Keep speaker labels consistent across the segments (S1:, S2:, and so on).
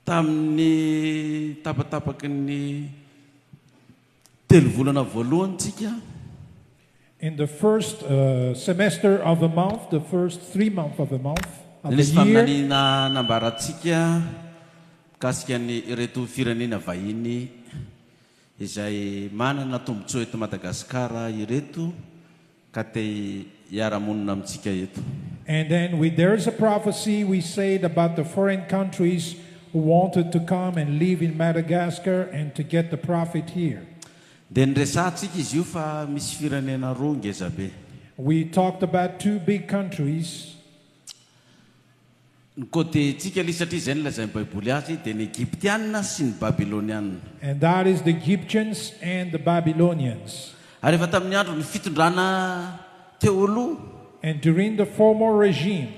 S1: tamin'ny tapatapaky ny telo volana voalohany tsika.
S2: In the first semester of the month, the first 3 months of the month of the
S1: Nisy
S2: year,
S1: faminaniana nambarantsika mikasika ny ireto firenena vahiny izay manana tombotsoa eto Madagascar ireto ka te hiara-monina amintsika eto.
S2: and then there is a prophecy we said about the foreign countries who wanted to come and live in Madagascar and to get the profit here.
S1: Dia niresahantsika izy io fa misy firenena roa ngeza be.
S2: We talked about 2 big countries.
S1: Ny côté-tsika li satria izay nilazay ny baiboly azy dia ny Egyptiana sy ny Babyloniana.
S2: And that is the Egyptians and the Babylonians.
S1: Ary efa tamin'ny andro ny fitondrana teo aloha,
S2: And during the former regime,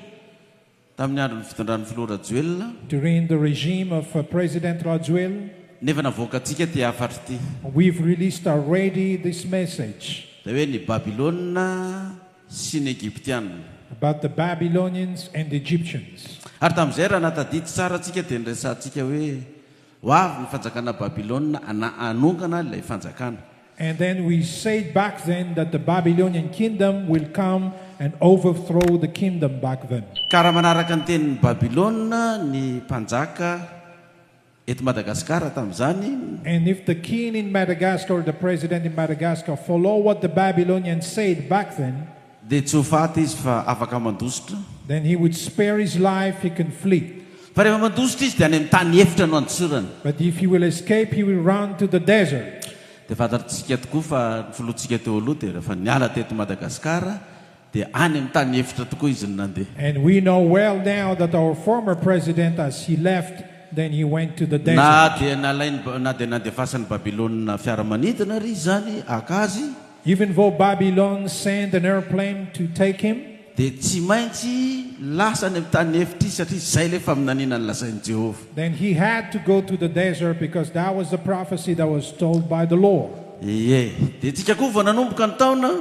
S1: tamin'ny andro ny fitondran'ny filoha Rajoelina,
S2: during the regime of President Rajoel,
S1: nefa navoaka antsika ty afatry ty.
S2: we've released already this message
S1: Dia hoe ny Babilôna sy ny Egyptiana.
S2: about the Babylonians and the Egyptians.
S1: Ary tamin'izay raha natadidy tsara antsika dia niresantsika hoe ho avy ny fanjakana Babilôna anongana ilay fanjakana.
S2: And then we said back then that the Babylonian kingdom will come and overthrow the kingdom back then.
S1: Ka raha manaraka ny tenin'ny Babilôna ny mpanjaka eto Madagascar tamin'izany,
S2: And if the king in Madagascar, the president in Madagascar, follow what the Babylonians said back then,
S1: dia tsy ho faty izy fa afaka mandositra.
S2: then he would spare his life, he can flee.
S1: Fa rehefa mandositra izy dia any amin'ny tany efitra no antsorany.
S2: But if he will escape, he will run to the desert.
S1: Dia fantatritsika tokoa fa ny filohantsika teo aloha dia rehefa niala teto Madagasikara dia any amin'ny tany efitra tokoa izy no nandeha.
S2: And we know well now that our former president, as he left, then he went to the desert.
S1: Na dia nandefasany Babilôna fiaramanidina ry zany akazy,
S2: Even though Babylon sent an airplane to take him,
S1: dia tsy maintsy lasa any amin'ny tany efitra izy satria izay ilay faminaniana ny lasain'i Jehovah.
S2: then he had to go to the desert because that was the prophecy that was told by the Lord.
S1: Ie, dia tsika koa vao nanomboka ny taona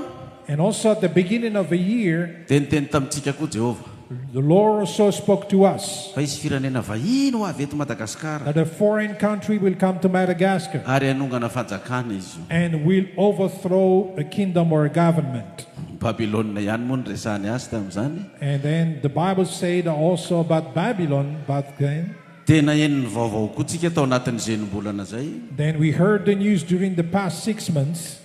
S2: And also at the beginning of the year,
S1: dia niteny tamintsika koa Jehovah
S2: the Lord also spoke to us
S1: fa isy firenena vahiny ho avy eto Madagasikara
S2: that a foreign country will come to Madagascar
S1: ary hanongana fanjakana izy io.
S2: and will overthrow a kingdom or a government.
S1: Babilôna ihany moa ny resahany azy tamin'izany.
S2: And then the Bible said also about Babylon back then.
S1: Tena eniny vaovao koa tsika tao anatin'izay nombolana zay
S2: Then we heard the news during the past 6 months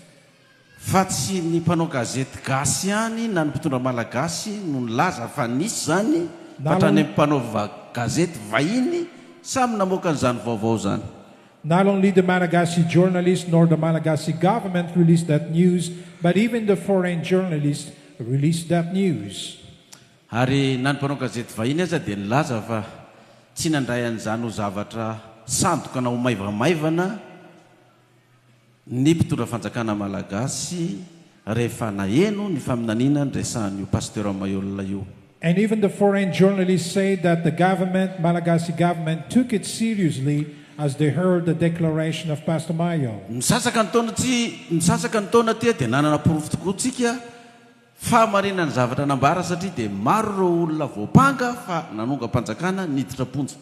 S1: fa tsy ny mpanao gazety gasy ihany na ny mpitondra malagasy no nilaza fa nisy zany fa hatrany amin'ny mpanao gazety vahiny samy namoaka an'izany vaovao zany.
S2: Not only the Malagasy journalists nor the Malagasy government released that news, but even the foreign journalists released that news.
S1: Ary na ny mpanao gazety vahiny aza dia nilaza fa tsy nandray an'izany ho zavatra sandoka na ho maivamaivana ny mpitondra fanjakana malagasy rehefa naheno ny faminaniana ny resahan'io Pasteur Maihol io.
S2: And even the foreign journalists say that the government, Malagasy government, took it seriously as they heard the declaration of Pastor Maihol.
S1: Nisasaka ny taona tia dia nanana porofo tokoa tsika fa marina ny zavatra nambara satria dia maro ireo olona voapanga fa nanonga mpanjakana niditra ponja.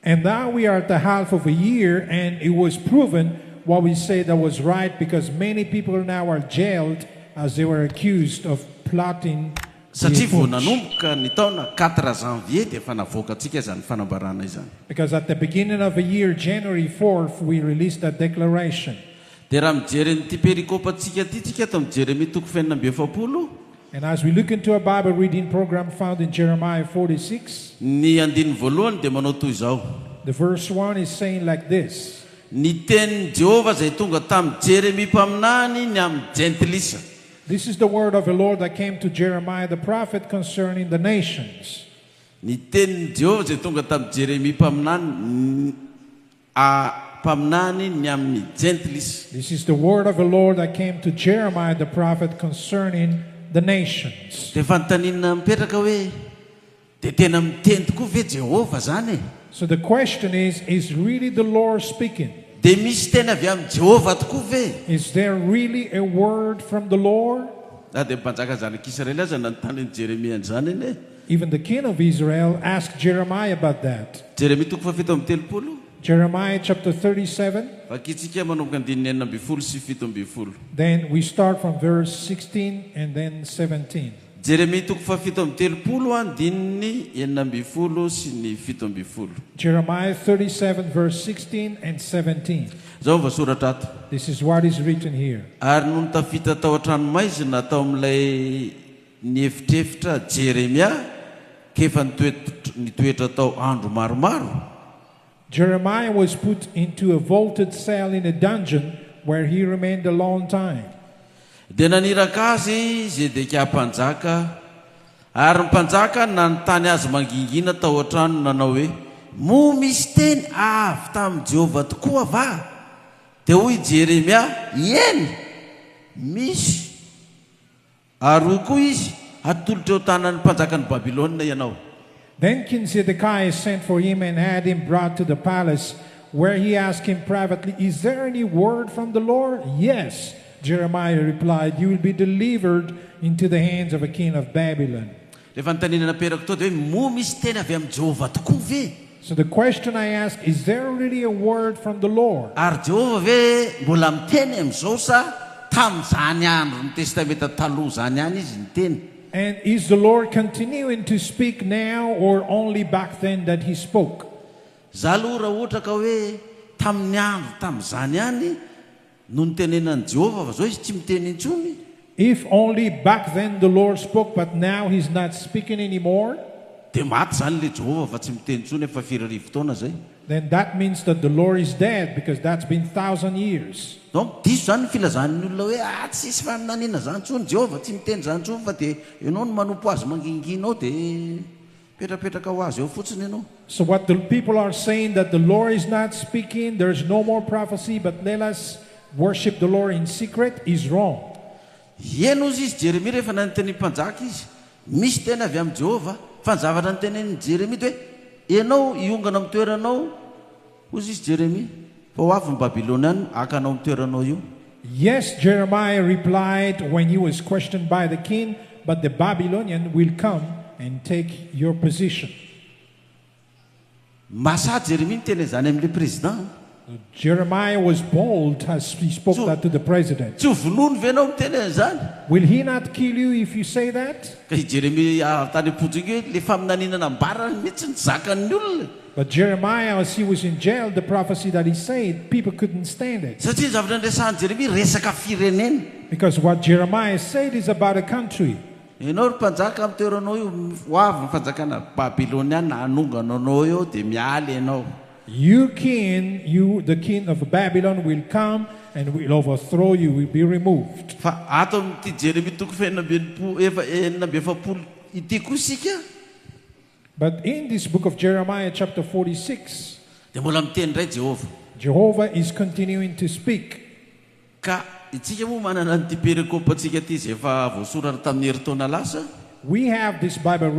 S2: And now we are at the half of a year, and it was proven what we say that was right, because many people now are jailed as they were accused of plotting.
S1: Satria vao nanomboka ny taona 4 janvier dia efa navoaka antsika izany fanambarana izany.
S2: Because at the beginning of the year, January 4th, we released that declaration.
S1: Dia raha mijery nyity perikopa tsika ty tsika to amin'ny Jeremia 9:20.
S2: And as we look into a Bible reading program found in Jeremiah 46,
S1: Ny andiny voalohany dia manao toy izao.
S2: the verse 1 is saying like this.
S1: Ny tenin'i Jehovah izay tonga tamin'ny Jeremia mpaminany ny amin'ny jentilisa.
S2: This is the word of the Lord that came to Jeremiah the prophet concerning the nations.
S1: Ny tenin'i Jehovah izay tonga tamin'ny Jeremia mpaminany ny amin'ny jentilisa.
S2: This is the word of the Lord that came to Jeremiah the prophet concerning the nations.
S1: Dia fanontaniana mipetraka hoe dia tena miteny tokoa ve Jehovah zany e?
S2: So the question is really the Lord speaking?
S1: Dia misy teny avy amin'ny Jehovah tokoa ve?
S2: Is there really a word from the Lord?
S1: Na dia mpanjaka zanak'Israely aza nanontany ny Jeremia an'izany eny e.
S2: Even the king of Israel asked Jeremiah about that.
S1: Jeremia 7:30.
S2: Jeremiah chapter 37.
S1: Vakitsika manomboka andininy enina amby folo sy fito amby folo.
S2: Then we start from verse 16 and then 17.
S1: Jeremia toko fafito amby telopolo andininy enina amby folo sy ny fito amby folo.
S2: Jeremiah 37 verse 16 and 17.
S1: Zao vasoratra ato.
S2: This is what is written here.
S1: Ary no nitafita tao an-tranomaizina tao amin'ilay niefitrefitra Jeremia kefa nitoetra tao andro maromaro.
S2: Jeremiah was put into a vaulted cell in a dungeon where he remained a long time.
S1: Dia naniraka azy Zedekia mpanjaka, ary ny mpanjaka nanontany azy mangingina tao an-trano nanao hoe, mo misy teny avy tamin'i Jehovah tokoa va? Dia hoy Jeremia, eny, misy. Ary hoy koa izy, atolotra eo tanan'ny mpanjakan'ny Babilônia ianao.
S2: Then King Zedekiah sent for him and had him brought to the palace, where he asked him privately, is there any word from the Lord? Yes, Jeremiah replied, you will be delivered into the hands of a king of Babylon.
S1: Rehefa nitanina naperako to dia hoe, mo misy teny avy amin'ny Jehovah tokoa ve?
S2: So the question I ask, is there really a word from the Lord?
S1: Ary Jehovah ve mbola miteny amin'izao sa tamin'izany andro ny testamenta taloha zany ihany izy niteny?
S2: And is the Lord continuing to speak now or only back then that he spoke?
S1: Za aloha raha ohatra ka hoe tamin'ny andro tamin'izany ihany no nitenenan'i Jehovah fa zao izy tsy miteny intsony.
S2: If only back then the Lord spoke, but now he's not speaking anymore,
S1: Dia maty zany le Jehovah fa tsy miteny intsony efa 4,000 taona zay.
S2: then that means that the Lord is dead, because that's been 1,000 years.
S1: Donc diso zany ny filazan'ny olona hoe tsisy faminaniana zany intsony Jehovah tsy miteny zany intsony fa dia ianao no manompo azy manginginao dia petrapetraka ho azy eo fotsiny ianao.
S2: So what the people are saying, that the Lord is not speaking, there's no more prophecy, but let us worship the Lord in secret, is wrong.
S1: Eno izy Jeremia rehefa nanoteny mpanjaka izy, misy tena avy amin'ny Jehovah, fa ny zavatra nitenen'i Jeremia dia hoe ianao iongana amin'ny toeranao, hozy izy Jeremia, fa ho avy ny Babilôniana hakanao amin'ny toeranao io.
S2: Yes, Jeremiah replied when he was questioned by the king, but the Babylonian will come and take your position.
S1: Masa Jeremia niteny zany amin'ilay président.
S2: Jeremiah was bold as he spoke that to the president.
S1: Tsy ho vonono ve ianao miteny an'izany?
S2: Will he not kill you if you say that?
S1: Ka i Jeremia tany am-potsika hoe le faminaninana nambarany mihitsy ny zakan'ny olona.
S2: But Jeremiah, as he was in jail, the prophecy that he said, people couldn't stand it.
S1: Satria ny zavatra nresahan'i Jeremia resaka firenena.
S2: Because what Jeremiah said is about a country.
S1: Ianao ry mpanjaka amin'ny toeranao io, ho avy ny fanjakana Babilôniana hanongana anao eo dia mialy ianao.
S2: You king, the king of Babylon will come and will overthrow you, will be removed.
S1: Fa ato amin'ity Jeremia toko fa enina amby efapolo ity koa isika.
S2: But in this book of Jeremiah chapter 46,
S1: dia mbola miteny indray Jehovah.
S2: Jehovah is continuing to speak.
S1: Ka itsika moa manana n'ity perikopantsika ity izay efa voasoratra tamin'ny herintaona lasa.
S2: We have this Bible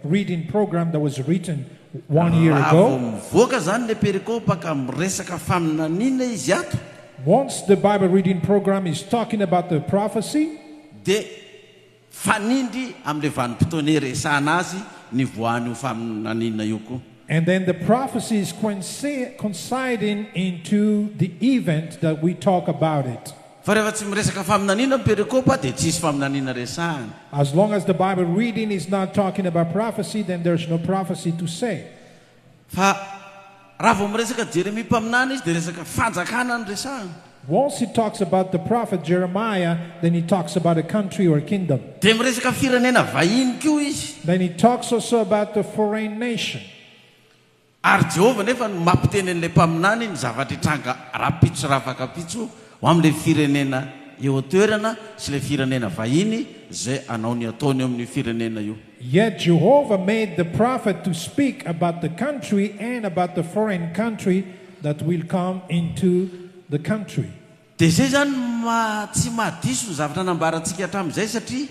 S2: reading program that was written 1 year
S1: Raha
S2: ago.
S1: vao mivoaka zany le perikopa ka miresaka faminaniana izy ato,
S2: Once the Bible reading program is talking about the prophecy,
S1: dia fanindry amin'ilay vanim-potoana resahana azy ny voan'io faminaniana io koa.
S2: and then the prophecy is coinciding into the event that we talk about it.
S1: Fa rehefa tsy miresaka faminaniana ny perikopa dia tsisy faminaniana resahana.
S2: As long as the Bible reading is not talking about prophecy, then there's no prophecy to say.
S1: Fa raha vao miresaka Jeremia mpaminana izy dia resaka fanjakana ny resahana.
S2: Once he talks about the prophet Jeremiah, then he talks about a country or kingdom.
S1: Dia miresaka firenena vahiny koa izy.
S2: Then he talks also about the foreign nation.
S1: Ary Jehovah nefa no mampiteny an'ilay mpaminany ny zavatra hitranga rapitso rafakapitso ho amin'ilay firenena eo an-toerana sy ilay firenena vahiny zay anaony ataony eo amin'ny firenena io.
S2: Yet Jehovah made the prophet to speak about the country and about the foreign country that will come into the country.
S1: Dia zay zany tsy mahadiso ny zavatra nambarantsika hatramin'izay satria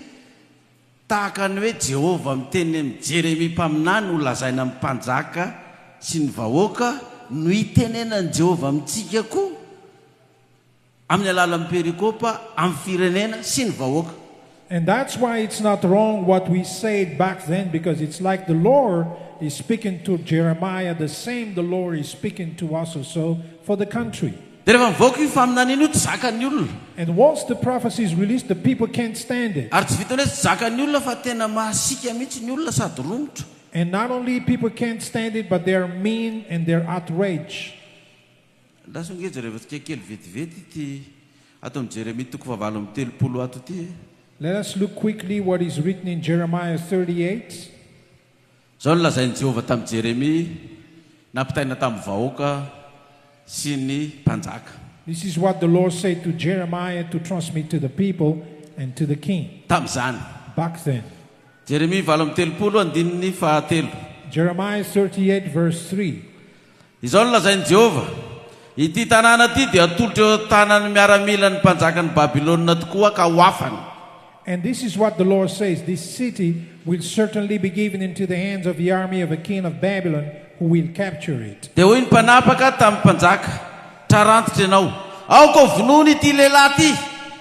S1: tahaka ny hoe Jehovah miteny amin'ny Jeremia mpaminany ho lazaina amin'ny mpanjaka sy ny vahoaka no hitenenan'i Jehovah amintsika koa amin'ny alalan'ny perikopa amin'ny firenena sy ny vahoaka.
S2: And that's why it's not wrong what we said back then, because it's like the Lord is speaking to Jeremiah, the same the Lord is speaking to us also for the country.
S1: Dia rehefa mivoaka io faminaniana io tsy zakan'ny olona.
S2: And once the prophecy is released, the people can't stand it.
S1: Ary tsy vitany hoe tsy zakan'ny olona fa tena mahasika mihitsy ny olona sady romotra.
S2: And not only people can't stand it, but they're mean and they're outraged.
S1: Lasa ngeja rehefa tsika kely vetivety ity ato amin'ny Jeremia toko fahavalo amby telopolo ato ity.
S2: Let us look quickly what is written in Jeremiah 38.
S1: Zao no lazain'i Jehovah tamin'i Jeremia nampitaina tamin'ny vahoaka sy ny mpanjaka.
S2: This is what the Lord said to Jeremiah to transmit to the people and to the king
S1: Tamin'izany.
S2: back then.
S1: Jeremia valo amby telopolo andininy fahatelo.
S2: Jeremiah 38 verse 3.
S1: Izao no lazain'i Jehovah. Ity tanàna ity dia atolotra eo tanany miaramila ny mpanjaka ny Babilôna tokoa ka hoafany.
S2: And this is what the Lord says. This city will certainly be given into the hands of the army of the king of Babylon, who will capture it.
S1: Dia hoy ny mpanapaka tamin'ny mpanjaka, trarantitra ianao. Aoko vonony ity lehilahy ity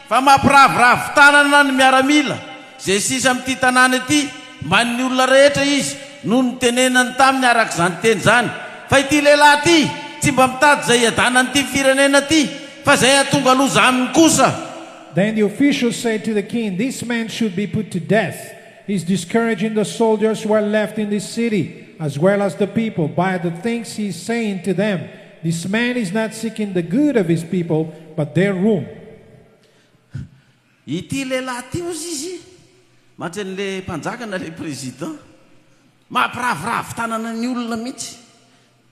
S1: fa mampiravoravo tanana ny miaramila. Zay sisa amin'ity tanàna ity, man'ny olona rehetra izy no nitenenany taminy araka izany teny izany. Fa ity lehilahy ity tsy mba mitady zay adanan'ity firenena ity, fa zay atonga loza aminy kosa.
S2: Then the officials said to the king, "This man should be put to death. He's discouraging the soldiers who are left in this city, as well as the people, by the things he's saying to them. This man is not seeking the good of his people, but their ruin."
S1: Ity lehilahy ity ozy izy matra an'le mpanjaka na le président mampiravoravo tanana ny olona mihitsy.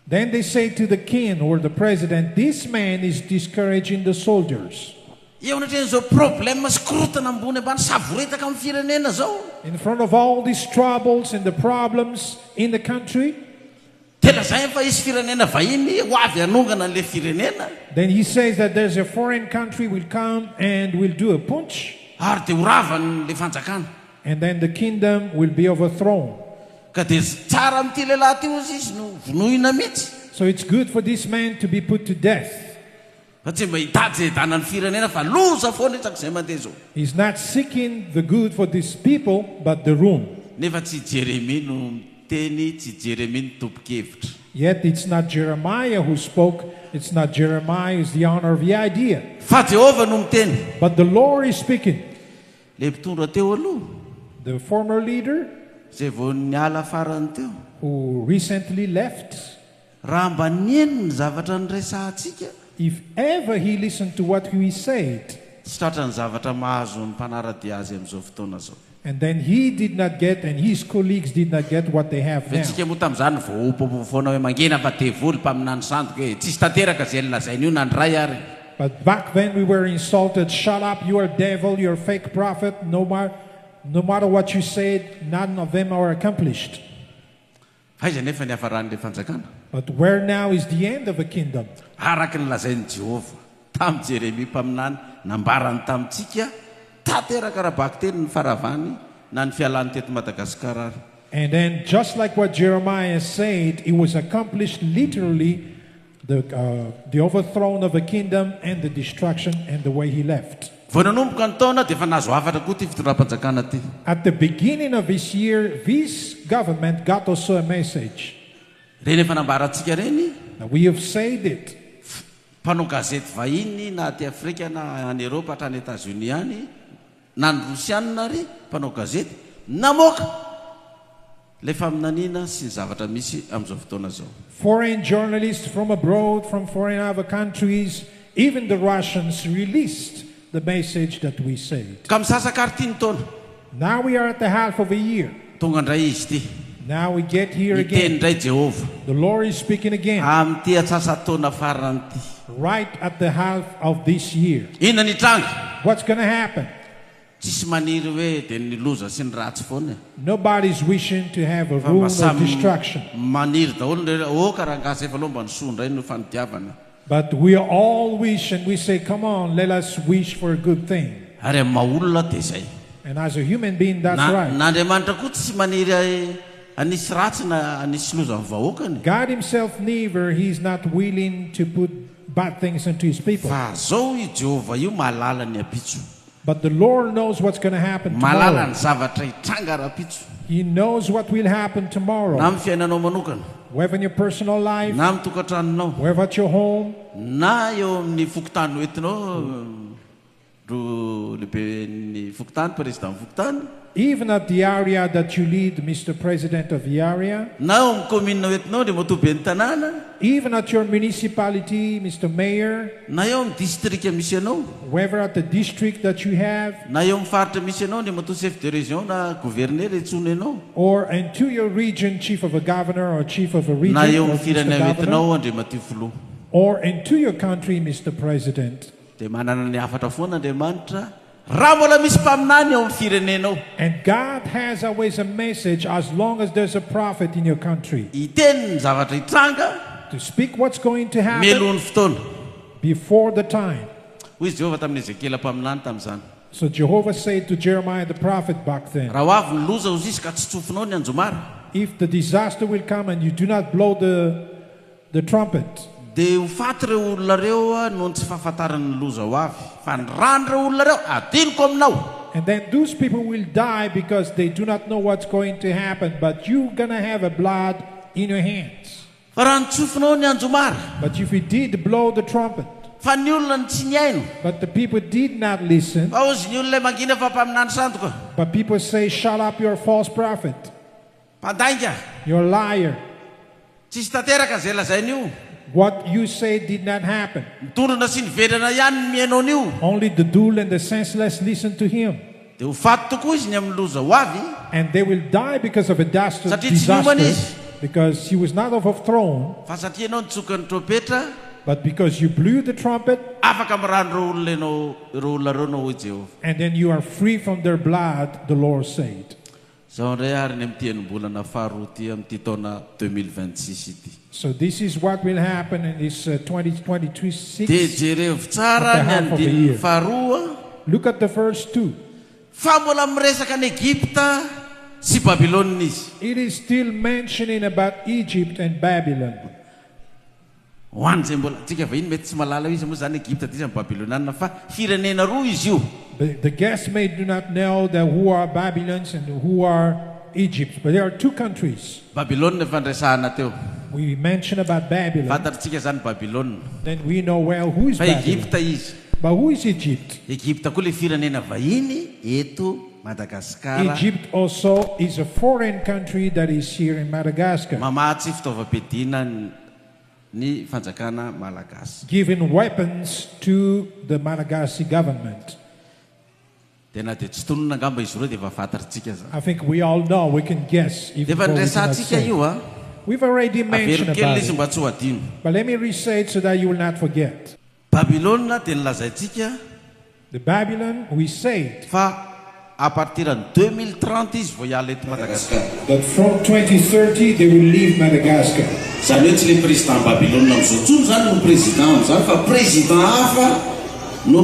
S2: Then they say to the king or the president, "This man is discouraging the soldiers."
S1: Eo anatrenzao problème sy korotana ambony ambany savoretaka amin'ny firenena zao.
S2: In front of all these troubles and the problems in the country,
S1: Tena zay fa isy firenena vahiny ho avy hanongana an'le firenena.
S2: then he says that there's a foreign country will come and will do a putsch,
S1: Ary dia horavany le fanjakana.
S2: and then the kingdom will be overthrown.
S1: Ka dia tsara amin'ity lehilahy ity ozy izy no vonoina mihitsy.
S2: So it's good for this man to be put to death.
S1: Fa tsy mba hitady zay danan'ny firenena fa loza foana itsaky zay mandeha zao.
S2: He's not seeking the good for these people, but the ruin.
S1: Nefa tsy Jeremia no miteny, tsy Jeremia no tompo-kevitra.
S2: Yet it's not Jeremiah who spoke. It's not Jeremiah who's the owner of the idea.
S1: Fa Jehovah no miteny.
S2: But the Lord is speaking.
S1: Le mpitondra teo aloha
S2: The former leader
S1: zay vao niala farany teo.
S2: who recently left,
S1: Raha mba nieny ny zavatra nyresahantsika,
S2: if ever he listened to what we said,
S1: tsy tratra ny zavatra mahazo ny mpanara-dia azy amin'izao fotoana zao.
S2: and then he did not get and his colleagues did not get what they have
S1: Fa
S2: now.
S1: tsika moa tamin'izany vao opopo foana hoe mangena fa devoly mpaminany sandoka hoe tsisy tanteraka zay nilazainy io nandray ary.
S2: But back then we were insulted. Shut up, you're a devil, you're a fake prophet. No matter what you said, none of them are accomplished.
S1: Faiza nefa ny hafaran'le fanjakana.
S2: But where now is the end of the kingdom?
S1: Araky ny lazain'i Jehovah tamin'ny Jeremia mpaminany nambarany tamintsika tanteraka raha baky teny ny faravany na ny fialany teto Madagascar ary.
S2: And then just like what Jeremiah said, it was accomplished literally, the overthrow of a kingdom and the destruction and the way he left.
S1: Vao nanomboka ny taona dia efa nahazo hafatra koa ty fitondram-panjakana ty.
S2: At the beginning of this year, this government got also a message.
S1: Reny efa nambarantsika reny,
S2: Now, we have said it.
S1: mpanao gazety vahiny na aty Afrika na any Eropa hatrany Etats-Unis any na ny Rosianina ary mpanao gazety namoaka le faminaniana sy ny zavatra misy amin'izao fotoana zao.
S2: Foreign journalists from abroad, from foreign other countries, even the Russians released the message that we said.
S1: Ka misasaka ary ty ny taona.
S2: Now we are at the half of a year.
S1: Tonga indray izy ty.
S2: Now we get here
S1: Ny teny
S2: again.
S1: indray Jehovah.
S2: The Lord is speaking again.
S1: Amin'ity atsasa-taona farany ty.
S2: Right at the half of this year.
S1: Inona ny tranga?
S2: What's going to happen?
S1: Tsisy maniry hoe dia ny loza sy ny ratsy foana.
S2: Nobody's wishing to have a
S1: Fa
S2: ruin
S1: mba
S2: or destruction.
S1: maniry daholo ny karangasy efa aloha mba nisoa indray no fanidiavana.
S2: But we all wish and we say, come on, let us wish for a good thing.
S1: Ary amin'ny maha-olona dia zay.
S2: And as a human being, that's right.
S1: N'Andriamanitra koa tsy maniry anisy ratsy na anisy loza amin'ny vahoakany.
S2: God himself neither, he's not willing to put bad things into his people.
S1: Fa zao i Jehovah io mahalala ny apitso.
S2: But the Lord knows what's going to happen
S1: malala
S2: tomorrow.
S1: ny zavatra hitranga ara-pitso
S2: He knows what will happen
S1: na
S2: tomorrow.
S1: amin'ny fiainanao manokana
S2: Whether in your personal life,
S1: na amin'ny tokantranonao
S2: whether at your home,
S1: na eo amin'ny fokotany hoentinao ro lehibe ny fokotany président fokotany
S2: even at the area that you lead, Mr. President of the area,
S1: na eo amin'ny commune hoentinao de matobe ny tanàna
S2: even at your municipality, Mr. Mayor,
S1: na eo amin'ny district misy anao
S2: whether at the district that you have,
S1: na eo amin'ny faritra misy anao de mato chef de région na gouverneur etsony anao
S2: or into your region, chief of a governor or chief of a region,
S1: na eo
S2: or
S1: amin'ny
S2: Mr.
S1: firenena
S2: Governor,
S1: hoentinao andre matio filoha
S2: or into your country, Mr. President.
S1: de manana ny afatra foana andriamanitra raha mbola misy mpaminany ao amin'ny firenenao
S2: And God has always a message as long as there's a prophet in your country
S1: hiteny ny zavatra hitranga
S2: to speak what's going to happen
S1: melohany fotoana
S2: before the time.
S1: hoy izy jehovah tamin'ny ezekela mpaminany tamin'izany
S2: So Jehovah said to Jeremiah the prophet back then,
S1: raha ho avy ny loza ho zisy ka tsy tsofinao ny anjomara
S2: if the disaster will come and you do not blow the trumpet,
S1: de ho faty reo olona reo noho ny tsy fahafantarany ny loza ho avy fa ny rany reo olona reo adinoko aminao
S2: and then those people will die because they do not know what's going to happen, but you're going to have a blood in your hands.
S1: fa raha ny tsofinao ny anjomara
S2: But if you did blow the trumpet,
S1: fa ny olona ny tsy niaino
S2: but the people did not listen,
S1: fa ozy ny olona mangina fa mpaminany sandoka
S2: but people say, shut up, you're a false prophet,
S1: mpandainga
S2: you're a liar.
S1: tsisy tanteraka zay lazainy io
S2: What you say did not happen.
S1: mitondrona sy ny velana ihany ny miainao an'io
S2: Only the dull and the senseless listen to him.
S1: de ho faty tokoa izy ny amin'ny loza ho avy
S2: And they will die because of a
S1: Satria tsy niomana izy.
S2: disaster, because he was not overthrown,
S1: fa satria ianao nitsoka ny trompetra
S2: but because you blew the trumpet,
S1: afaka mirano reo olona ianao reo olona reo nao hoy jehovah
S2: and then you are free from their blood, the Lord said.
S1: zao indray ary ny amin'ny tianymbolana faharoa ty amin'ity taona 2026 ity
S2: So this is what will happen in this 2026.
S1: de jereo tsara
S2: At the
S1: ny
S2: half of the
S1: andininy
S2: year.
S1: faharoa
S2: Look at the first two.
S1: fa mbola miresaka ny Egypta sy Babilôna izy
S2: It is still mentioning about Egypt and Babylon.
S1: ho any zay mbola tsika vahiny mety tsy malala izy moa zany Egypta ty izy amin'ny Babilônana fa firenena roa izy io
S2: The guests may do not know that who are Babylons and who are Egypt, but there are two countries.
S1: Babilôna efa ndresahana teo
S2: We mention about Babylon,
S1: fantatritsika zany Babilôna
S2: then we know well who is
S1: fa
S2: Babylon.
S1: Egypta izy
S2: But who is Egypt?
S1: Egypta koa le firenena vahiny eto Madagascar
S2: Egypt also is a foreign country that is here in Madagascar,
S1: mamatsy fitaovam-piadiana ny fanjakana malagasy
S2: giving weapons to the Malagasy government.
S1: tena de tsy tonona angamba izy ireo de efa fantatritsika zany
S2: I think we all know, we can guess.
S1: de
S2: Even
S1: efa
S2: though we do not
S1: ndresantsika
S2: say.
S1: io a
S2: We've already mentioned
S1: averikely
S2: about
S1: izy
S2: it,
S1: mba tsy ho adino
S2: but let me re-say it so that you will not forget.
S1: Babilôna de nilazaintsika
S2: The Babylon, we say it,
S1: fa à partir de 2030 izy vao hiala eto Madagascar
S2: that from 2030 they will leave Madagascar.
S1: zany hoe tsy le président Babilôna am'izao tsony zany no président am'zany fa président hafa no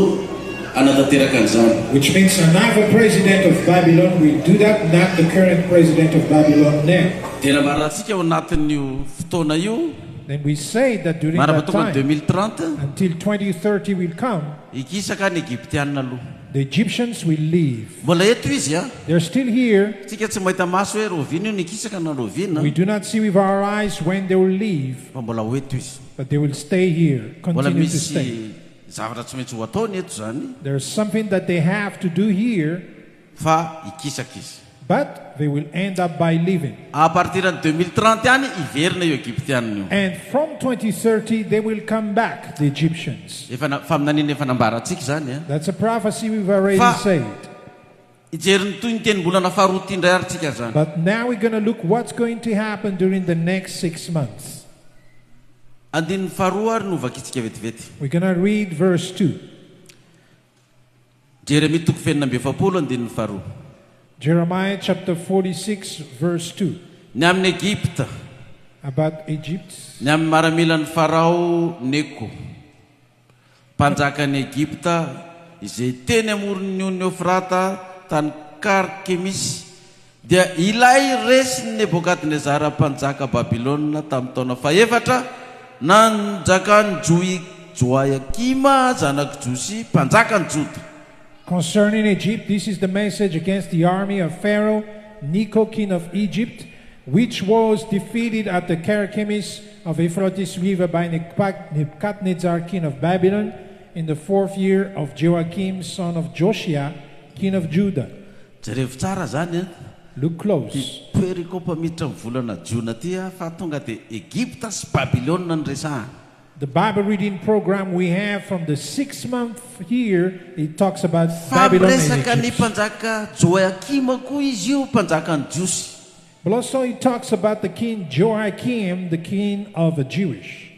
S1: anatanteraka an'izany
S2: Which means another president of Babylon will do that, not the current president of Babylon now.
S1: tena maranatsika ao anatin'io fotoana io
S2: Then we say that during
S1: maraba
S2: that
S1: tonga ny
S2: time,
S1: 2030
S2: until 2030 will come,
S1: ikisaka ny Egyptianina aloha
S2: the Egyptians will leave.
S1: mbola eto izy a
S2: They're still here.
S1: tsika tsy mahita maso hoe rovina io nikisaka na rovina
S2: We do not see with our eyes when they will leave,
S1: fa mbola ho eto izy
S2: but they will stay here,
S1: mbola
S2: continue to stay.
S1: misy zavatra tsy maintsy ho ataony eto zany
S2: There's something that they have to do here,
S1: fa ikisaka izy
S2: but they will end up by leaving.
S1: à partir de 2030 any iverina io Egyptianina io
S2: And from 2030, they will come back, the Egyptians.
S1: efa faminaniana efa nambaratsika zany a
S2: That's a prophecy we've already
S1: Fa-
S2: said.
S1: ijeriny toy ny tenim-bolana faharoa ty indray ary tsika zany
S2: But now we're going to look what's going to happen during the next 6 months.
S1: andininy faharoa ary novakitsika vetivety
S2: We're going to read verse 2.
S1: Jeremia toko fenina amby efapolo andininy faharoa
S2: Jeremiah chapter 46, verse 2.
S1: ny amin'ny Egypta
S2: About Egypt.
S1: ny amin'ny maramilan'ny farao Neko mpanjakany Egypta izay teny amoron'ny on'ny Eufrata tany Karkemisy dia ilay resiny Nebokadnezara mpanjaka Babilôna tamin'ny taona faefatra nanjakany Joiakima zanak Josy mpanjakany Joda
S2: Concerning Egypt, this is the message against the army of Pharaoh Necho, king of Egypt, which was defeated at the Carchemish of Euphrates River by Nebuchadnezzar, king of Babylon, in the 4th year of Joachim, son of Josiah, king of Judah.
S1: Jerevy tsara zany
S2: Look close.
S1: toeriko mpamiditra amin'ny volana jiona ty fa tonga dia Egipta sy Babilôna ny resahana.
S2: The Bible reading program we have from the 6th month here, it talks about
S1: Fa
S2: Babylon and
S1: miresaka ny
S2: Egypt.
S1: mpanjaka Joakima koa izy io, mpanjaka ny Jiosy.
S2: But also it talks about the king Joachim, the king of the Jewish.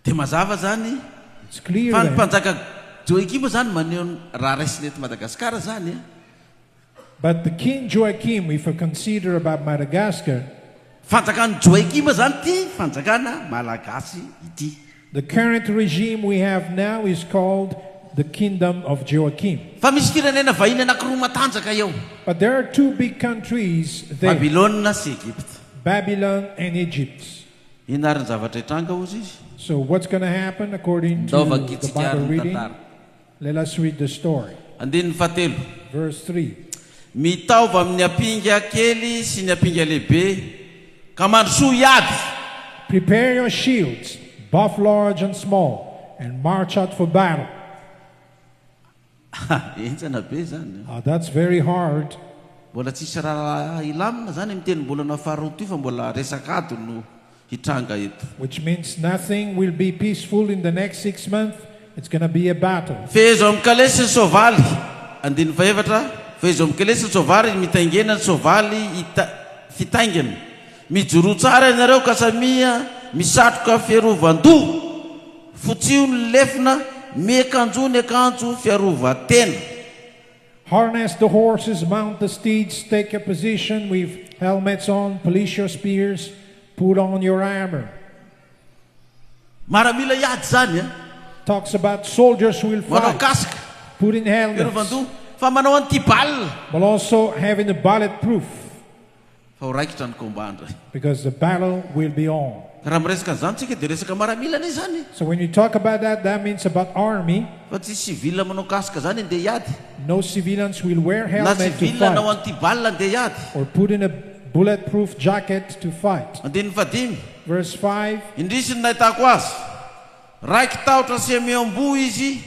S1: Dia mazava zany
S2: It's clear
S1: fa ny
S2: that.
S1: mpanjaka Joakima zany maneho raha raisiny eto Madagasikara zany.
S2: But the king Joachim, if we consider about Madagascar,
S1: Fanjakana Joakima zany ty fanjakana malagasy ity.
S2: the current regime we have now is called the kingdom of Joachim.
S1: Fa misy firenena vahiny anankiroa matanjaka eo,
S2: But there are two big countries there,
S1: Babilôna sy Egypte.
S2: Babylon and Egypt.
S1: Ina ary ny zavatra hitranga ozy izy.
S2: So what's going to happen according to
S1: Ndaova
S2: the
S1: kitsika
S2: Bible
S1: ary ny
S2: reading?
S1: tantara.
S2: Let us read the story.
S1: Andininy fahatelo.
S2: Verse 3.
S1: Mitaova amin'ny apinga kely sy ny apinga lehibe, ka mandrosoa hiady.
S2: Prepare your shields, both large and small, and march out for battle.
S1: Entsana be zany.
S2: That's very hard.
S1: Mbola tsisy raha ilamina zany amin'ny tenim-bolana faharoa ty fa mbola resaka ady no hitranga eto.
S2: Which means nothing will be peaceful in the next 6 months. It's going to be a battle.
S1: Fehezo amin'ny kalesy ny soavaly. Andininy faefatra. Fehezo amin'ny kalesy ny soavaly mitaingena ny soavaly fitaingana. Mijoro tsara ianareo kasamia, misatroka fiarovan-doha. Fotsio ny lefina, miakanjo ny akanjo fiarovan-tena.
S2: Harness the horses, mount the steeds, take your position with helmets on, police your spears, put on your armor.
S1: Maramila hiady zany a.
S2: Talks about soldiers who will
S1: Manao
S2: fight,
S1: kasika,
S2: put in helmets,
S1: fiarovan-doha. Fa manao an'ity balina.
S2: but also having a bulletproof,
S1: Fa ho raikitra ny komba andray.
S2: because the battle will be on.
S1: Raha miresaka an'izany tsika dia resaka maramila anie zany.
S2: So when you talk about that, that means about army.
S1: Fa tsy sivila manao kasika zany andeha hiady.
S2: No civilians will wear
S1: Na
S2: helmet to
S1: sivila nao
S2: fight
S1: an'ity balina andeha hiady.
S2: or put in a bulletproof jacket to fight.
S1: Andininy fadimy.
S2: Verse 5.
S1: Indrisy ny nahitako azy. Raiky tahotra sy miamboho izy,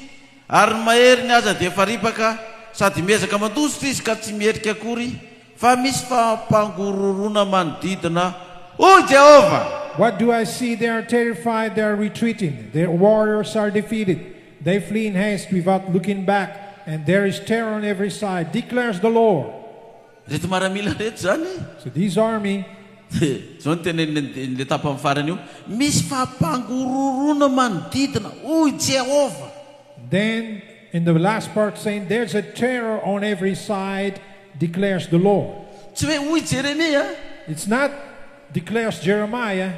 S1: ary ny mahery ny aza dia faripaka, sady miezaka mandositra izy ka tsy mierika akory, fa misy fampangororona manodidina. O Jehova!
S2: What do I see? They are terrified, they are retreating. Their warriors are defeated. They flee in haste without looking back, and there is terror on every side, declares the Lord.
S1: Reto maramila reto zany.
S2: So this army,
S1: Zao ny tenen'le tapany farany io. Misy fampangororona manodidina. O Jehova!
S2: then in the last part saying, there's a terror on every side, declares the Lord.
S1: Tsy hoe oy Jeremia,
S2: It's not declares Jeremiah,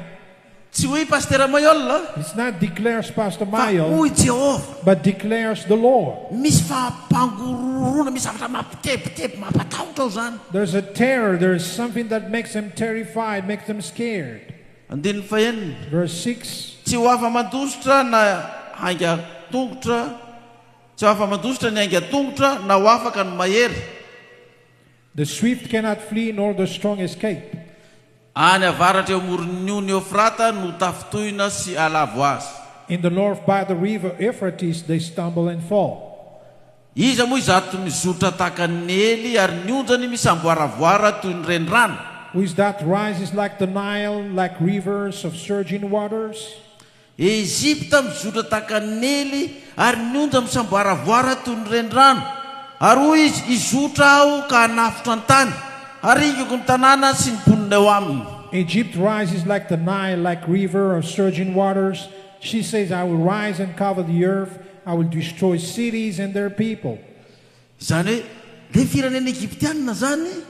S1: tsy hoe Pasteur Maihol,
S2: it's not declares Pastor
S1: fa
S2: Maihol,
S1: oy Jehova.
S2: but declares the Lord.
S1: Misy fampangororona, misy zavatra mampitepitepy, mampatahotra ao zany.
S2: There's a terror, there's something that makes them terrified, makes them scared.
S1: Andininy fahenina.
S2: Verse 6.
S1: Tsy ho afa mandositra na hainga tongotra, tsy ho afa mandositra ny hainga tongotra na ho afaka ny mahery.
S2: The swift cannot flee, nor the strong escape.
S1: Any avaratra eo amoron'io ny Eufrata no tafitohina sy alavo azy.
S2: In the north by the river Euphrates, they stumble and fall.
S1: Iza moa izato mizotra tahaka ny ely ary ny onjany misamboaravoara toy ny renirano.
S2: Who is that rises like the Nile, like rivers of surging waters?
S1: Ezipta mizotra tahaka ny ely ary ny onja misamboaravoara toy ny renirano. Ary hoy izy, izotra aho ka hanafotra ny tany, haringako ny tanàna sy ny mponina eo aminy.
S2: Egypt rises like the Nile, like river of surging waters. She says, I will rise and cover the earth. I will destroy cities and their people.
S1: Zany hoe, le firenena Egyptianina zany,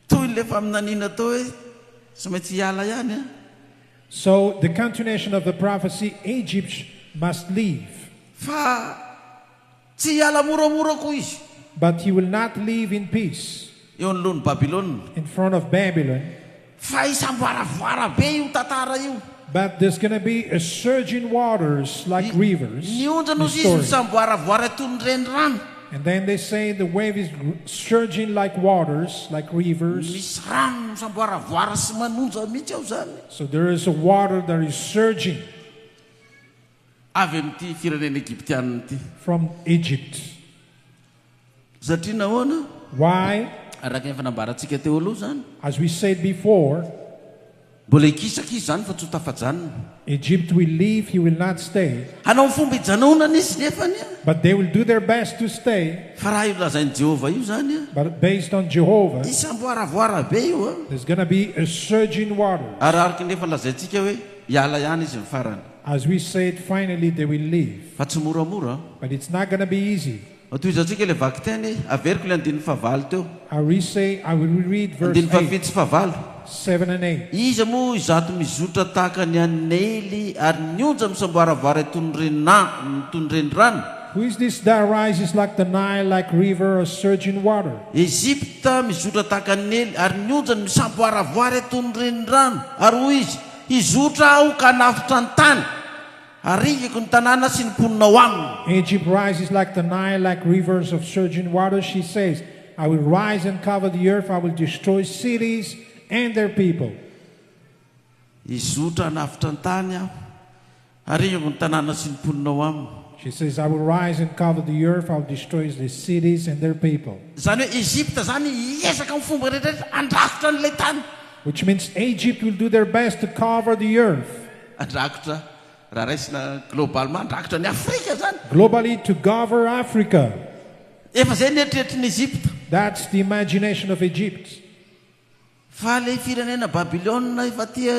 S1: toy le faminaniana tao hoe, tsy maintsy hiala ihany a.
S2: So the continuation of the prophecy, Egypt must leave.
S1: Fa tsy hiala moramora koa izy.
S2: But he will not leave in peace
S1: Eo anoloan'ny Babilôna.
S2: in front of Babylon.
S1: Fa isamboaravoara be io tantara io.
S2: But there's going to be a surging waters like rivers.
S1: Ny ondrana
S2: This
S1: izy
S2: story.
S1: misamboaravoara toy ny renirano.
S2: And then they say the wave is surging like waters, like rivers.
S1: Misy rano misamboaravoara sy manonja mihitsy ao zany.
S2: So there is a water that is surging
S1: Avy amin'ity firenena Egyptianina ity.
S2: from Egypt.
S1: Satria nahoana?
S2: Why?
S1: Araka ny fanambarantsika teo aloha zany.
S2: As we said before,
S1: Mbola ikisaka izy zany fa tsy ho tafajanona.
S2: Egypt will leave, he will not stay.
S1: Hanao ny fomba hijanonana izy nefany a.
S2: But they will do their best to stay.
S1: Fa raha io lazain'i Jehovah io zany a.
S2: But based on Jehovah,
S1: Isamboaravoara be io a.
S2: there's going to be a surging water.
S1: Ary araka nefa lazaintsika hoe hiala ihany izy ny farany.
S2: As we said, finally they will leave.
S1: Fa tsy moramora.
S2: But it's not going to be easy.
S1: Toizantsika le vaky teny averiko le andininy favalo teo.
S2: I will read verse
S1: Andininy
S2: 8,
S1: fafito sy favalo.
S2: 7 and 8.
S1: Iza moa izato mizotra tahaka ny anely ary ny onja misamboaravoara toy ny renirano.
S2: Who is this that rises like the Nile, like river or surging water?
S1: Ezipta mizotra tahaka ny ely ary ny onja misamboaravoara toy ny renirano. Ary hoy izy, izotra aho ka nafitra ny tany. Arikako ny tanàna sy ny mponina ao aminy.
S2: Egypt rises like the Nile, like rivers of surging water. She says, I will rise and cover the earth. I will destroy cities and their people.
S1: Izotra nafitra ny tany aho. Arikako ny tanàna sy ny mponina ao aminy.
S2: She says, I will rise and cover the earth. I will destroy the cities and their people.
S1: Zany hoe Ezipta zany hiezaka amin'ny fomba rehetrarehetra andrakotra n'ilay tany.
S2: Which means Egypt will do their best to cover the earth.
S1: Andrakotra raha raisina globalement andrakotra ny Afrika zany.
S2: Globally to cover Africa.
S1: Efa zay ny eritreritry ny Ezipta.
S2: That's the imagination of Egypt.
S1: Fa le firenena Babilôna efa aty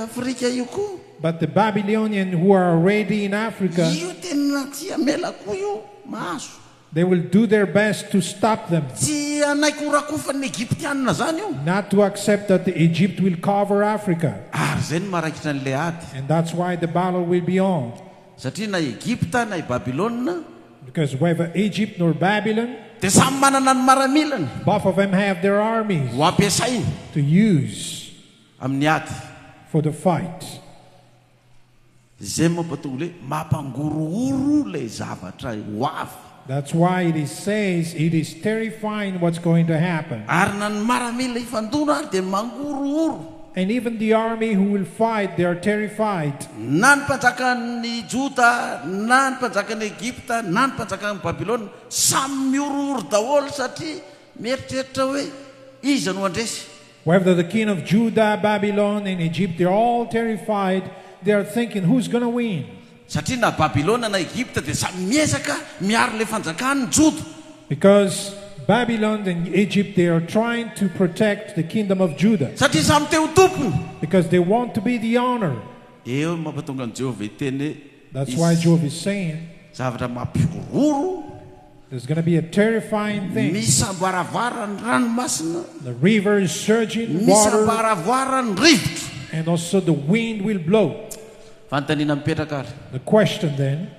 S1: Afrika io koa.
S2: But the Babylonians who are already in Africa,
S1: Io tena tsy amela koa io mahazo.
S2: they will do their best to stop them.
S1: Tsy anaiko rakofan'ny Egyptianina zany io.
S2: Not to accept that the Egypt will cover Africa.
S1: Ary zay ny marakitra n'le ady.
S2: And that's why the battle will be on.
S1: Satria na Egypta na Babilôna
S2: Because whether Egypt nor Babylon,
S1: dia samy manana ny maramilany
S2: both of them have their armies
S1: ho ampiasainy
S2: to use
S1: amin'ny ady.
S2: for the fight.
S1: Zay mampatonga hoe mampangorohoro le zavatra ho avy.
S2: That's why it says it is terrifying what's going to happen.
S1: Ary na ny maramila ifandona ary dia mangorohoro.
S2: And even the army who will fight, they are terrified.
S1: Na ny mpanjakan'ny Juda, na ny mpanjakan'ny Egypta, na ny mpanjakan'ny Babilôna samy miorohoro daholo satria mieritreritra hoe iza no andresy.
S2: Whether the king of Judah, Babylon, and Egypt, they're all terrified. They are thinking, who's going to win?
S1: Satria na Babilôna na Egypta dia samy miezaka miaro le fanjakan'ny Juda.
S2: Because Babylon and Egypt, they are trying to protect the kingdom of Judah.
S1: Satria samy teo tompony.
S2: Because they want to be the honor.
S1: Eo mampatonga an Jehovah hiteny
S2: That's why Job is saying,
S1: zavatra mampiorohoro.
S2: there's going to be a terrifying thing.
S1: Misamboaravara ny ranomasina.
S2: The river is surging, water,
S1: Misamboaravara ny rivotra.
S2: and also the wind will blow.
S1: Fanontaniana mipetraka ary.
S2: The question then,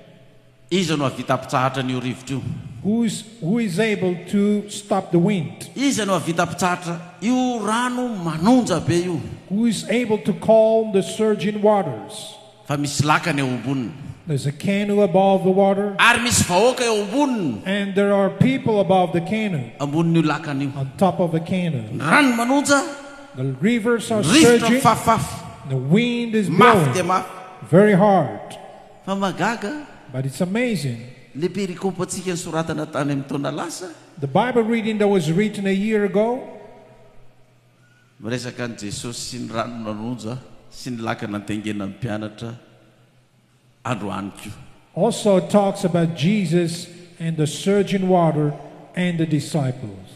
S1: Iza no havita ampitsahatra an'io rivotra io?
S2: who is able to stop the wind?
S1: Iza no havita ampitsahatra io rano manonja be io?
S2: Who is able to calm the surging waters?
S1: Fa misy lakany eo amboniny.
S2: There's a canoe above the water,
S1: Ary misy vahoaka eo amboniny.
S2: and there are people above the canoe,
S1: Ambonin'io lakany io.
S2: on top of the canoe.
S1: Ny rano manonja,
S2: The rivers are
S1: rivotra
S2: surging,
S1: mifafafy.
S2: the wind is
S1: Mafy dia
S2: blowing
S1: mafy.
S2: very hard.
S1: Fa magaga,
S2: But it's amazing.
S1: le perikopantsika soratana tany amin'ny taona lasa.
S2: The Bible reading that was written a year ago,
S1: Miresaka an Jesosy sy ny rano nanonja sy ny lakana ntaingena amin'ny mpianatra androany koa.
S2: also talks about Jesus and the surging water and the disciples.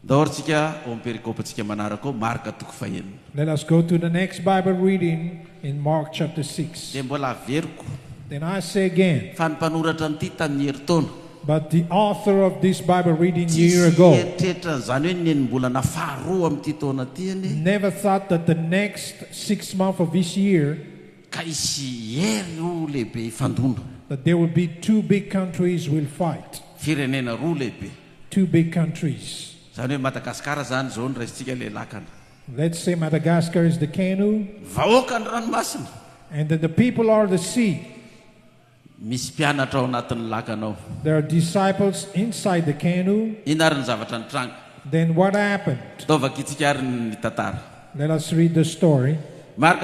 S1: Dahorintsika ao amin'ny perikopantsika manaraka ao Marka toko fahenina.
S2: Let us go to the next Bible reading in Mark chapter 6.
S1: Dia mbola averiko
S2: Then I say again,
S1: fa ny mpanoratra an'ity tamin'ny herintaona
S2: but the author of this Bible reading a year
S1: tsisy
S2: ago
S1: eritreritra zany hoe nenimbolana faharoa amin'ity taona ty any
S2: never thought that the next 6 months of this year
S1: ka hisy hery roa lehibe ifandona.
S2: that there will be two big countries will fight.
S1: Firenena roa lehibe.
S2: Two big countries.
S1: Zany hoe Madagascar zany zao ny raisitsika le lakana.
S2: Let's say Madagascar is the canoe,
S1: Vahoaka ny ranomasina.
S2: And then the people are the sea.
S1: Misy mpianatra ao anatin'ny lakanao.
S2: There are disciples inside the canoe.
S1: Ina ary ny zavatra nitranga.
S2: Then what happened?
S1: Fitaovaka itsika ary ny tantara.
S2: Let us read the story.
S1: Marka